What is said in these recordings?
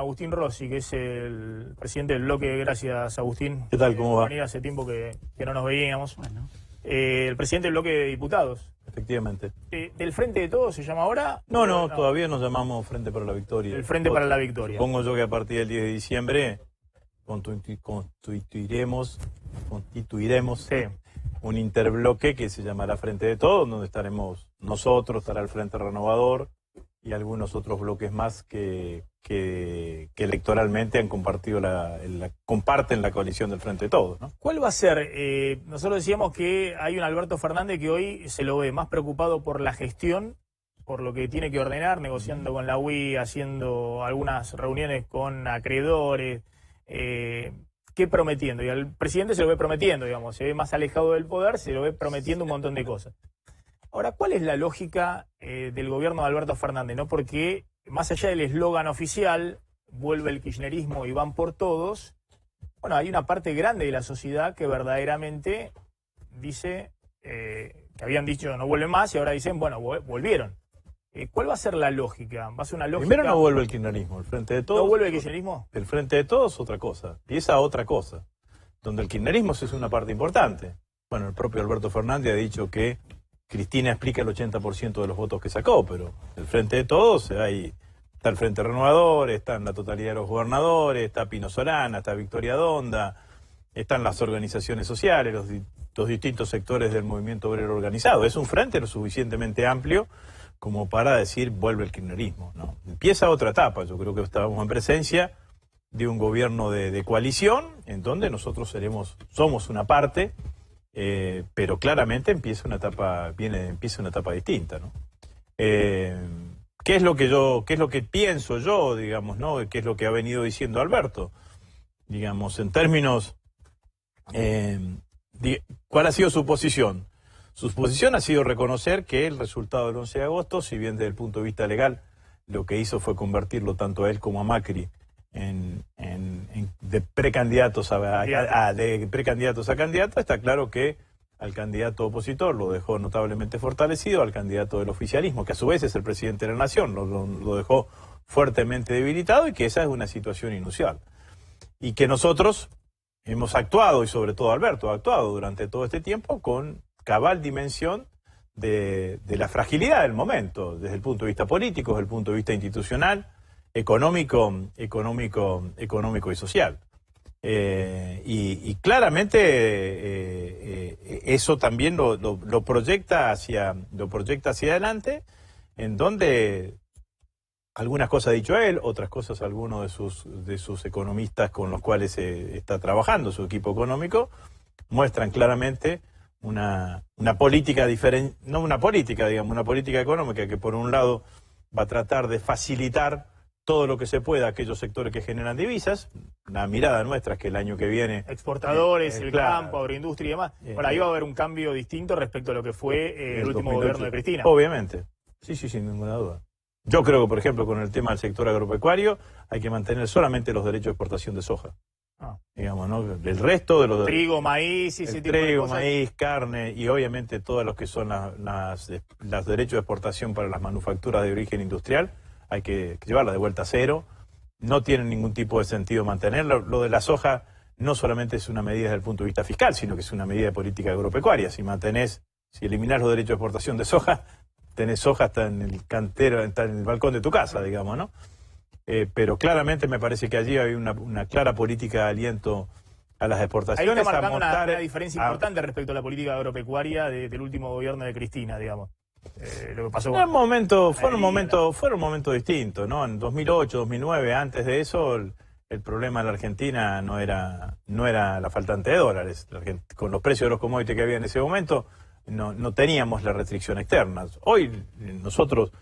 Agustín Rossi, que es el presidente del bloque. Gracias, Agustín. ¿Qué tal? ¿Cómo va? Hace tiempo que no nos veíamos. Bueno. El presidente del bloque de diputados. Efectivamente. ¿Del Frente de Todos se llama ahora? No, todavía nos llamamos Frente para la Victoria. El Frente para la Victoria. Supongo yo que a partir del 10 de diciembre constituiremos Sí. un interbloque que se llamará Frente de Todos, donde estaremos nosotros, estará el Frente Renovador y algunos otros bloques más que electoralmente han compartido comparten la coalición del Frente de Todos, ¿no? ¿Cuál va a ser? Nosotros decíamos que hay un Alberto Fernández que hoy se lo ve más preocupado por la gestión, por lo que tiene que ordenar, negociando con la UI, haciendo algunas reuniones con acreedores, que prometiendo. Y al presidente se lo ve prometiendo, digamos, se ve más alejado del poder, se lo ve prometiendo un montón de cosas. Ahora, ¿cuál es la lógica del gobierno de Alberto Fernández? ¿No? Porque más allá del eslogan oficial, vuelve el kirchnerismo y van por todos, bueno, hay una parte grande de la sociedad que verdaderamente dice, que habían dicho no vuelven más y ahora dicen, bueno, volvieron. ¿Cuál va a ser la lógica? ¿Va a ser una lógica? Primero no vuelve el kirchnerismo, el Frente de Todos. ¿No vuelve el kirchnerismo? El Frente de Todos es otra cosa, empieza otra cosa, donde el kirchnerismo es una parte importante. Bueno, el propio Alberto Fernández ha dicho que Cristina explica el 80% de los votos que sacó, pero el Frente de Todos, ahí está el Frente Renovador, están la totalidad de los gobernadores, está Pino Solana, está Victoria Donda, están las organizaciones sociales, los distintos sectores del movimiento obrero organizado. Es un frente lo suficientemente amplio como para decir vuelve el kirchnerismo, ¿no? Empieza otra etapa. Yo creo que estábamos en presencia de un gobierno de coalición en donde nosotros somos una parte, pero claramente empieza una etapa distinta, ¿no? ¿Qué es lo que pienso yo, digamos, ¿no? ¿Qué es lo que ha venido diciendo Alberto? Digamos, en términos, ¿cuál ha sido su posición? Su posición ha sido reconocer que el resultado del 11 de agosto, si bien desde el punto de vista legal, lo que hizo fue convertirlo tanto a él como a Macri de precandidatos a candidatos, está claro que al candidato opositor lo dejó notablemente fortalecido, al candidato del oficialismo, que a su vez es el presidente de la nación, lo dejó fuertemente debilitado, y que esa es una situación inusual. Y que nosotros hemos actuado, y sobre todo Alberto ha actuado durante todo este tiempo con cabal dimensión de la fragilidad del momento, desde el punto de vista político, desde el punto de vista institucional, económico y social. Y claramente eso también lo proyecta hacia adelante, en donde algunas cosas ha dicho él, otras cosas algunos de sus economistas con los cuales está trabajando, su equipo económico, muestran claramente una política diferente, no una política, digamos, una política económica que por un lado va a tratar de facilitar todo lo que se pueda a aquellos sectores que generan divisas. La mirada nuestra es que el año que viene... Exportadores, el claro, campo, agroindustria y demás. Ahora, ahí va a haber un cambio distinto respecto a lo que fue el último 2008, gobierno de Cristina. Obviamente. Sí, sin ninguna duda. Yo creo que, por ejemplo, con el tema del sector agropecuario, hay que mantener solamente los derechos de exportación de soja. Digamos, ¿no? El resto de los... Trigo, maíz y ese tipo de trigo, cosas. maíz, carne y obviamente todos los que son los derechos de exportación para las manufacturas de origen industrial, hay que llevarla de vuelta a cero. No tiene ningún tipo de sentido mantenerlo. Lo de la soja no solamente es una medida desde el punto de vista fiscal, sino que es una medida de política agropecuaria. Si eliminás los derechos de exportación de soja, tenés soja hasta en el cantero, hasta en el balcón de tu casa, digamos, ¿no? Pero claramente me parece que allí hay una clara política de aliento a las exportaciones. Ahí está marcando una diferencia importante respecto a la política agropecuaria del último gobierno de Cristina, digamos. Lo que pasó fueron momentos distintos, ¿no? En 2008, 2009, antes de eso, el problema en la Argentina no era la faltante de dólares. Con los precios de los commodities que había en ese momento, no teníamos la restricción externa. Hoy nosotros,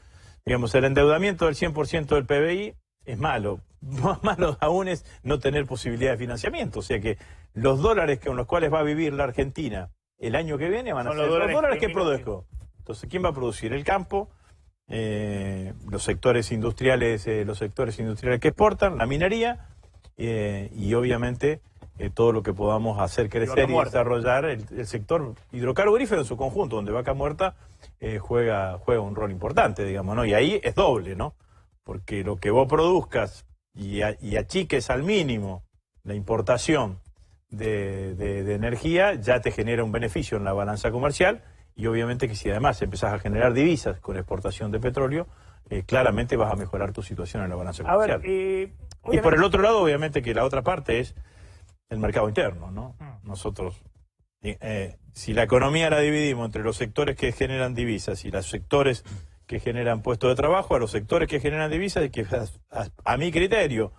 digamos, el endeudamiento del 100% del PBI es malo. Más malo aún es no tener posibilidad de financiamiento. O sea que los dólares con los cuales va a vivir la Argentina el año que viene van a ser los dólares que produzco. Entonces, ¿quién va a producir? El campo, los sectores industriales que exportan, la minería, y obviamente todo lo que podamos hacer crecer y desarrollar el sector hidrocarburífero en su conjunto, donde Vaca Muerta juega un rol importante, digamos, ¿no? Y ahí es doble, ¿no? Porque lo que vos produzcas y achiques al mínimo la importación de energía, ya te genera un beneficio en la balanza comercial, y obviamente que si además empezás a generar divisas con exportación de petróleo, claramente vas a mejorar tu situación en la balanza comercial. Y por el otro lado, obviamente que la otra parte es el mercado interno, ¿no? Nosotros, si la economía la dividimos entre los sectores que generan divisas y los sectores que generan puestos de trabajo, a los sectores que generan divisas hay que, a mi criterio,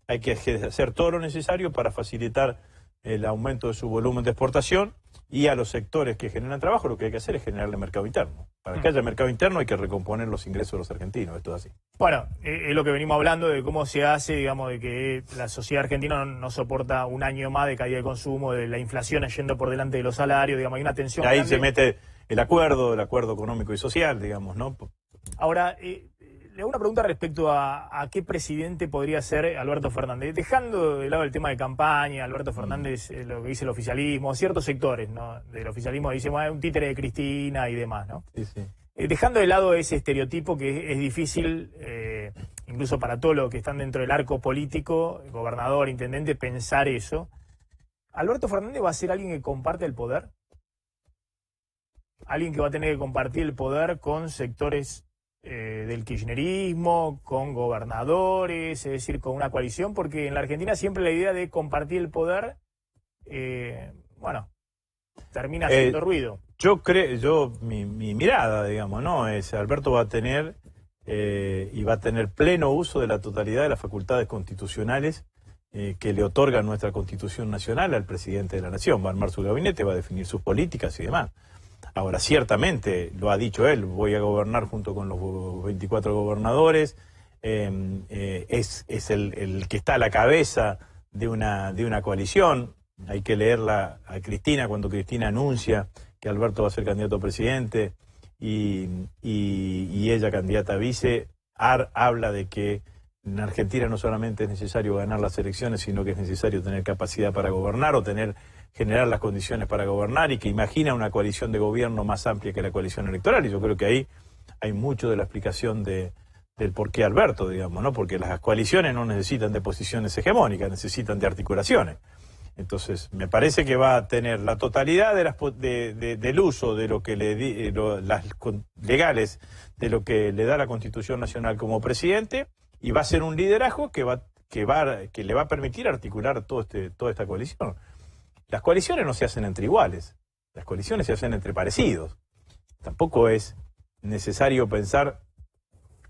hay que hacer todo lo necesario para facilitar el aumento de su volumen de exportación, y a los sectores que generan trabajo lo que hay que hacer es generarle mercado interno. Para que haya mercado interno hay que recomponer los ingresos de los argentinos, esto es así. Bueno, es lo que venimos hablando de cómo se hace, digamos, de que la sociedad argentina no soporta un año más de caída de consumo, de la inflación yendo por delante de los salarios, digamos, hay una tensión ahí grande. Se mete el acuerdo económico y social, digamos, ¿no? Ahora, le hago una pregunta respecto a qué presidente podría ser Alberto Fernández. Dejando de lado el tema de campaña, Alberto Fernández, lo que dice el oficialismo, ciertos sectores, ¿no?, del oficialismo dicen, bueno, es un títere de Cristina y demás, ¿no? Sí, sí. Dejando de lado ese estereotipo que es difícil, incluso para todos los que están dentro del arco político, gobernador, intendente, pensar eso. ¿Alberto Fernández va a ser alguien que comparte el poder? ¿Alguien que va a tener que compartir el poder con sectores del kirchnerismo, con gobernadores, es decir, con una coalición? Porque en la Argentina siempre la idea de compartir el poder, termina haciendo ruido. Yo creo, mi mirada, digamos, ¿no?, es Alberto va a tener y va a tener pleno uso de la totalidad de las facultades constitucionales que le otorga nuestra Constitución Nacional al presidente de la Nación. Va a armar su gabinete, va a definir sus políticas y demás. Ahora, ciertamente, lo ha dicho él, voy a gobernar junto con los 24 gobernadores, es el que está a la cabeza de una coalición. Hay que leerla a Cristina cuando Cristina anuncia que Alberto va a ser candidato a presidente y ella candidata a vice. Habla de que en Argentina no solamente es necesario ganar las elecciones, sino que es necesario tener capacidad para gobernar o generar las condiciones para gobernar, y que imagina una coalición de gobierno más amplia que la coalición electoral. Y yo creo que ahí hay mucho de la explicación del por qué Alberto, digamos, ¿no? Porque las coaliciones no necesitan de posiciones hegemónicas, necesitan de articulaciones. Entonces, me parece que va a tener la totalidad del uso de lo que legales de lo que le da la Constitución Nacional como presidente, y va a ser un liderazgo que le va a permitir articular toda esta coalición. Las coaliciones no se hacen entre iguales, las coaliciones se hacen entre parecidos. Tampoco es necesario pensar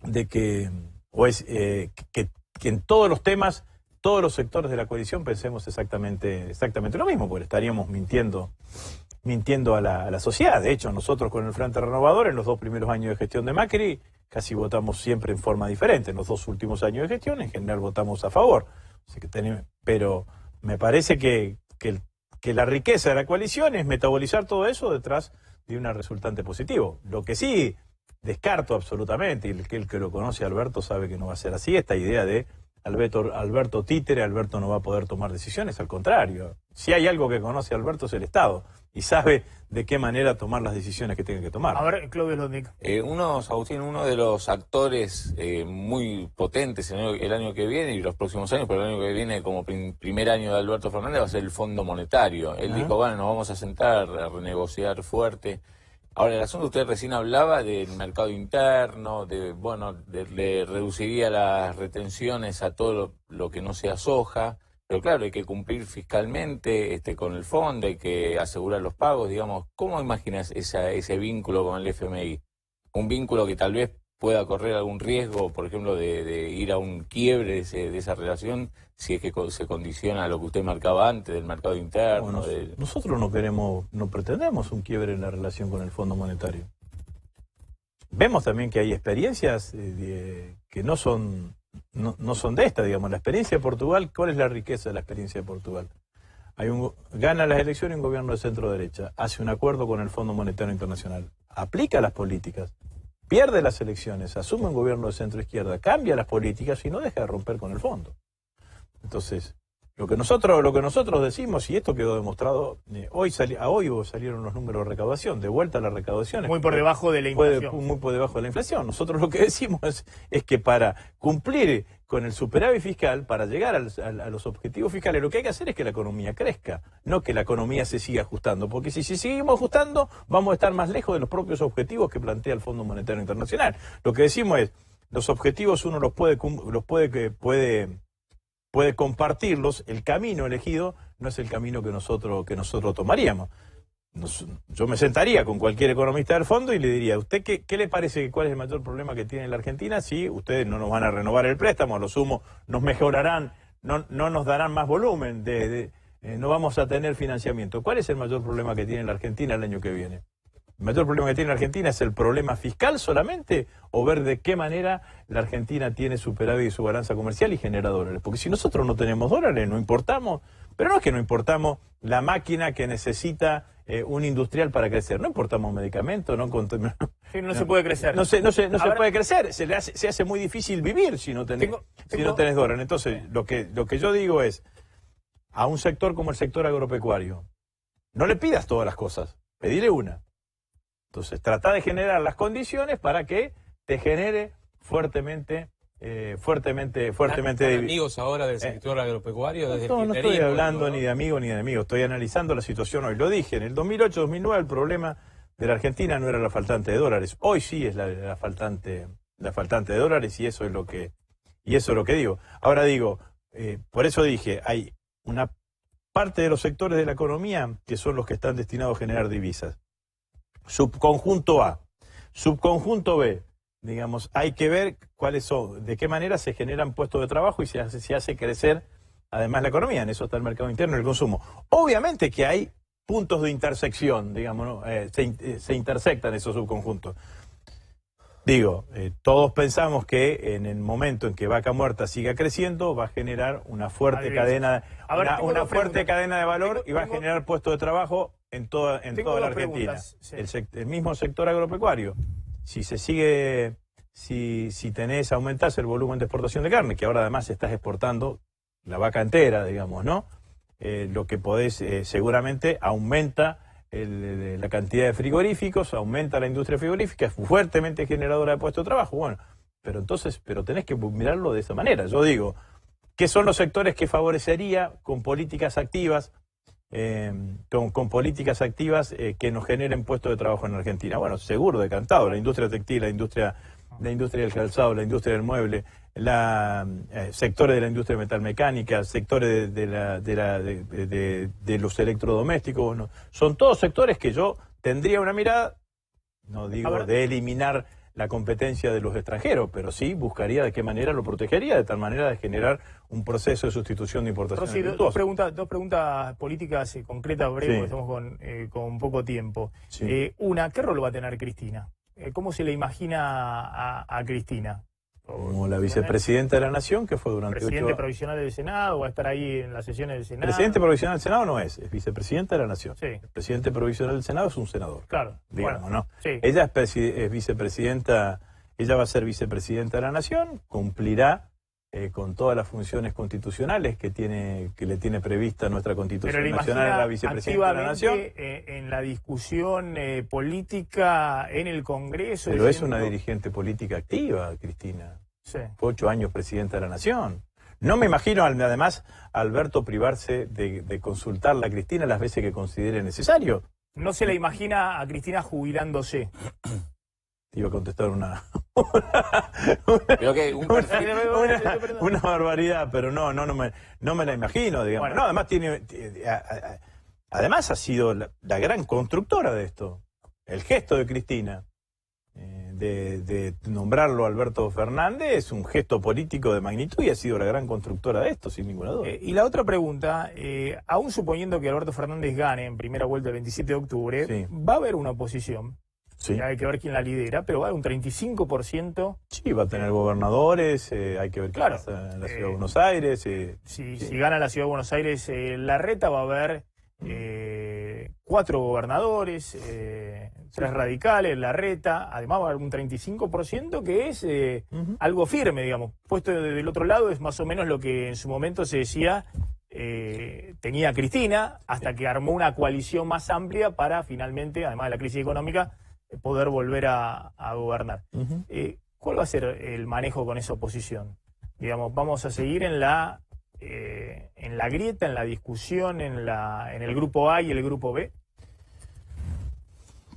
de que en todos los temas, todos los sectores de la coalición pensemos exactamente lo mismo, porque estaríamos mintiendo a la sociedad. De hecho, nosotros con el Frente Renovador, en los 2 primeros años de gestión de Macri, casi votamos siempre en forma diferente. En los 2 últimos años de gestión, en general, votamos a favor. Pero me parece que la riqueza de la coalición es metabolizar todo eso detrás de un resultante positivo. Lo que sí descarto absolutamente, y el que lo conoce a Alberto sabe que no va a ser así, esta idea de Alberto títere, Alberto no va a poder tomar decisiones. Al contrario, si hay algo que conoce a Alberto es el Estado, y sabe de qué manera tomar las decisiones que tenga que tomar. A ver, Claudio Lodnik. Agustín, uno de los actores muy potentes el año que viene y los próximos años, pero el año que viene como primer año de Alberto Fernández va a ser el Fondo Monetario. Él dijo, bueno, nos vamos a sentar a renegociar fuerte. Ahora, el asunto, usted recién hablaba del mercado interno, le reduciría las retenciones a todo lo que no sea soja, pero claro, hay que cumplir fiscalmente con el fondo, hay que asegurar los pagos, digamos. ¿Cómo imaginas ese vínculo con el FMI? Un vínculo que tal vez pueda correr algún riesgo, por ejemplo, de ir a un quiebre de esa relación, si es que se condiciona a lo que usted marcaba antes del mercado interno. Bueno, nosotros no pretendemos un quiebre en la relación con el Fondo Monetario. Vemos también que hay experiencias que no son de esta, digamos. La experiencia de Portugal, ¿cuál es la riqueza de la experiencia de Portugal? Gana las elecciones un gobierno de centro derecha, hace un acuerdo con el Fondo Monetario Internacional, aplica las políticas, pierde las elecciones, asume un gobierno de centro izquierda, cambia las políticas y no deja de romper con el fondo. Entonces, lo que nosotros decimos, y esto quedó demostrado, hoy salieron los números de recaudación, de vuelta a la recaudación. Muy por debajo de la inflación. Muy por debajo de la inflación. Nosotros lo que decimos es que para cumplir con el superávit fiscal, para llegar a los objetivos fiscales, lo que hay que hacer es que la economía crezca, no que la economía se siga ajustando, porque si seguimos ajustando, vamos a estar más lejos de los propios objetivos que plantea el Fondo Monetario Internacional. Lo que decimos es, los objetivos uno puede compartirlos, el camino elegido no es el camino que nosotros tomaríamos. Yo me sentaría con cualquier economista del fondo y le diría, ¿usted qué le parece, cuál es el mayor problema que tiene la Argentina? Si ustedes no nos van a renovar el préstamo, a lo sumo nos mejorarán, no nos darán más volumen, no vamos a tener financiamiento. ¿Cuál es el mayor problema que tiene la Argentina el año que viene? ¿El mayor problema que tiene la Argentina es el problema fiscal solamente o ver de qué manera la Argentina tiene superávit y su balanza comercial y genera dólares? Porque si nosotros no tenemos dólares, no importamos, pero no es que no importamos la máquina que necesita un industrial para crecer, no importamos medicamentos, no se puede crecer. No se puede crecer, se hace muy difícil vivir si no tenés dólares. Entonces, lo que yo digo es, a un sector como el sector agropecuario, no le pidas todas las cosas, pedile una. Entonces, trata de generar las condiciones para que te genere fuertemente. Amigos ahora del sector agropecuario, desde no estoy hablando ni de amigos ni de enemigos, estoy analizando la situación hoy. Lo dije, en el 2008-2009 el problema de la Argentina no era la faltante de dólares, hoy sí es la faltante de dólares y eso es lo que digo. Ahora digo, por eso dije, hay una parte de los sectores de la economía que son los que están destinados a generar divisas. Subconjunto A, subconjunto B. Digamos, hay que ver cuáles son, de qué manera se generan puestos de trabajo y se hace crecer además la economía. En eso está el mercado interno y el consumo. Obviamente que hay puntos de intersección, digamos, ¿no? Se intersectan esos subconjuntos. Digo, todos pensamos que en el momento en que Vaca Muerta siga creciendo va a generar una fuerte cadena, una fuerte cadena de valor y va a generar puestos de trabajo en toda la Argentina. Sí. El mismo sector agropecuario. Si aumentás el volumen de exportación de carne, que ahora además estás exportando la vaca entera, digamos, ¿no? Lo que podés, seguramente aumenta la cantidad de frigoríficos, aumenta la industria frigorífica, es fuertemente generadora de puestos de trabajo. Bueno, pero tenés que mirarlo de esa manera. Yo digo, ¿qué son los sectores que favorecería con políticas activas? Con políticas activas que nos generen puestos de trabajo en Argentina. Bueno, seguro, decantado, la industria textil, la industria del calzado, la industria del mueble, sectores de la industria metalmecánica, sectores de los electrodomésticos, bueno, son todos sectores que yo tendría una mirada, no digo de eliminar la competencia de los extranjeros, pero sí buscaría de qué manera lo protegería, de tal manera de generar un proceso de sustitución de importación. Rosy, dos preguntas políticas concretas, breves, sí. Estamos con poco tiempo. Sí. Una, ¿qué rol va a tener Cristina? ¿Cómo se le imagina a Cristina? Como la vicepresidenta de la Nación, que fue durante 8 años. ¿Presidente provisional del Senado? ¿Va a estar ahí en las sesiones del Senado? Presidente provisional del Senado no es vicepresidenta de la Nación. Sí. El presidente provisional del Senado es un senador. Claro. Digamos, bueno, ¿no? Sí. Ella es vicepresidenta, ella va a ser vicepresidenta de la Nación, cumplirá con todas las funciones constitucionales que le tiene prevista nuestra Constitución Nacional a la vicepresidenta de la Nación. En la discusión política en el Congreso. Pero es una dirigente política activa, Cristina. Sí. Fue 8 años presidenta de la Nación. No me imagino, además, a Alberto privarse de consultarla a Cristina las veces que considere necesario. ¿No se la imagina a Cristina jubilándose? Te iba a contestar una barbaridad, pero no me la imagino, digamos. Bueno. No, además ha sido la gran constructora de esto. El gesto de Cristina de nombrarlo Alberto Fernández es un gesto político de magnitud y ha sido la gran constructora de esto, sin ninguna duda. Y la otra pregunta, aún suponiendo que Alberto Fernández gane en primera vuelta el 27 de octubre, sí. Va a haber una oposición. Sí. Hay que ver quién la lidera, pero va a haber un 35%. Sí, va a tener gobernadores, hay que ver qué pasa en la Ciudad de Buenos Aires. Si gana la Ciudad de Buenos Aires Larreta, va a haber 4 gobernadores, 3 radicales, Larreta, además va a haber un 35% que es algo firme, digamos. Puesto del otro lado es más o menos lo que en su momento se decía tenía Cristina, hasta que armó una coalición más amplia para finalmente, además de la crisis económica, poder volver a gobernar. ¿Cuál va a ser el manejo con esa oposición? Digamos, vamos a seguir en la grieta, en la discusión, en el grupo A y el grupo B.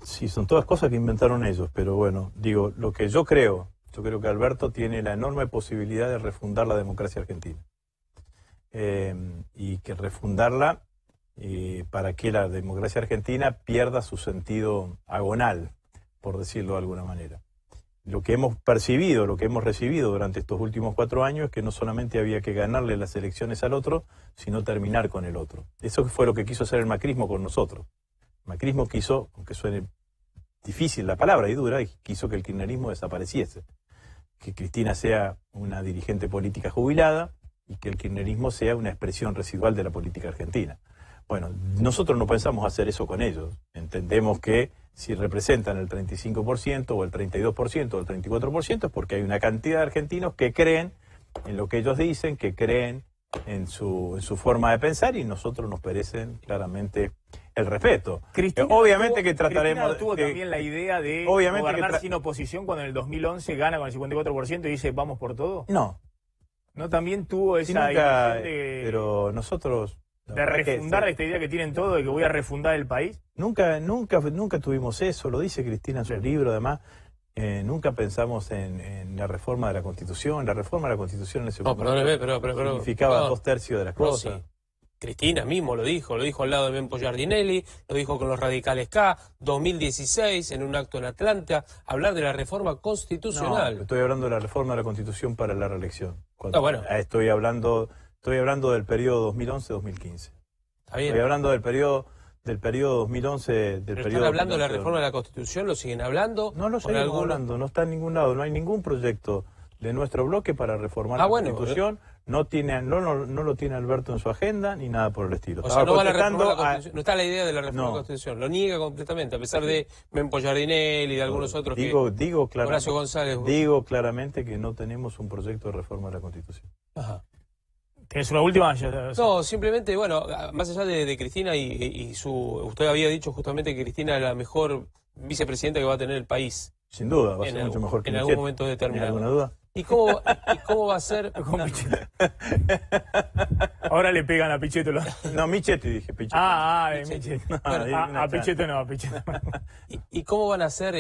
Sí, son todas cosas que inventaron ellos, pero bueno, digo, lo que yo creo que Alberto tiene la enorme posibilidad de refundar la democracia argentina. Y que refundarla para que la democracia argentina pierda su sentido agonal, por decirlo de alguna manera. Lo que hemos percibido, lo que hemos recibido durante estos últimos 4 años es que no solamente había que ganarle las elecciones al otro, sino terminar con el otro. Eso fue lo que quiso hacer el macrismo con nosotros. El macrismo quiso, aunque suene difícil la palabra y dura, quiso que el kirchnerismo desapareciese. Que Cristina sea una dirigente política jubilada y que el kirchnerismo sea una expresión residual de la política argentina. Bueno, nosotros no pensamos hacer eso con ellos. Entendemos que si representan el 35% o el 32% o el 34% es porque hay una cantidad de argentinos que creen en lo que ellos dicen, que creen en su forma de pensar, y nosotros nos merecen claramente el respeto. Obviamente que trataremos... Cristina tuvo también la idea de gobernar sin oposición cuando en el 2011 gana con el 54% y dice vamos por todo. No. ¿No también tuvo esa nunca, idea de... Pero nosotros... de refundar esta idea que tienen todo de que voy a refundar el país? Nunca tuvimos eso, lo dice Cristina en su libro, además. Nunca pensamos en la reforma de la Constitución. La reforma de la Constitución en ese momento significaba 2/3 de las cosas. Sí. Cristina mismo lo dijo al lado de Mempo Giardinelli, lo dijo con los radicales K, 2016, en un acto en Atlanta, hablar de la reforma constitucional. No, estoy hablando de la reforma de la Constitución para la reelección. Bueno. Estoy hablando del periodo 2011-2015. Está bien. Estoy hablando del periodo 2011. ¿Pero están hablando de la reforma de la Constitución? ¿Lo siguen hablando? No lo seguimos hablando, no está en ningún lado, no hay ningún proyecto de nuestro bloque para reformar la Constitución. No lo tiene Alberto en su agenda ni nada por el estilo. O sea, no va la reforma de la Constitución, no está la idea de la reforma de la Constitución, lo niega completamente, a pesar de Mempo Giardinelli y de algunos otros Horacio González. Digo claramente que no tenemos un proyecto de reforma de la Constitución. Ajá. ¿Tienes una última? No, simplemente, bueno, más allá de Cristina usted había dicho justamente que Cristina es la mejor vicepresidenta que va a tener el país. Sin duda, va a ser mucho mejor que en algún momento determinado. ¿Alguna duda? ¿Y cómo va a ser? Ahora le pegan a Pichetto. No, Michetti dije, Pichetto. Michetti. A Pichetto no, a Pichetto. ¿Y cómo van a hacer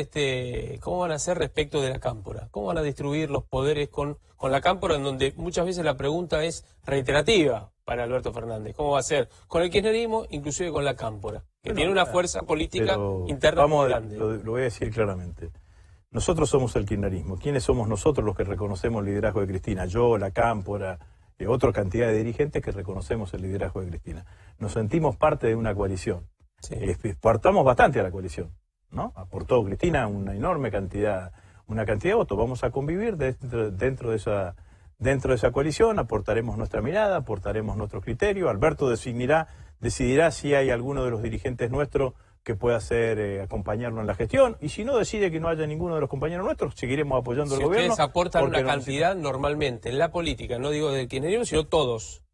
respecto de la cámpora? ¿Cómo van a distribuir los poderes con la cámpora, en donde muchas veces la pregunta es reiterativa para Alberto Fernández? ¿Cómo va a ser con el kirchnerismo, inclusive con la cámpora, que tiene una fuerza política interna muy grande? Lo voy a decir claramente. Nosotros somos el kirchnerismo. ¿Quiénes somos nosotros los que reconocemos el liderazgo de Cristina? Yo, la cámpora, otra cantidad de dirigentes que reconocemos el liderazgo de Cristina. Nos sentimos parte de una coalición. Sí. Aportamos bastante a la coalición, ¿no? Aportó Cristina una enorme cantidad de votos. Vamos a convivir dentro de esa coalición, aportaremos nuestra mirada, aportaremos nuestro criterio. Alberto decidirá si hay alguno de los dirigentes nuestros que pueda acompañarnos en la gestión, y si no decide que no haya ninguno de los compañeros nuestros, seguiremos apoyando al gobierno. Ustedes aportan una cantidad normalmente en la política, no digo del kirchnerismo, sino todos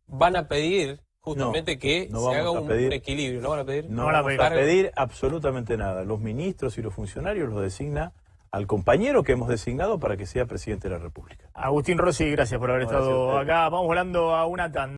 van a pedir justamente que se haga un equilibrio. ¿No van a pedir? No vamos a pedir absolutamente nada. Los ministros y los funcionarios los designa al compañero que hemos designado para que sea presidente de la República. Agustín Rossi, gracias por haber estado acá. Vamos volando a una tanda.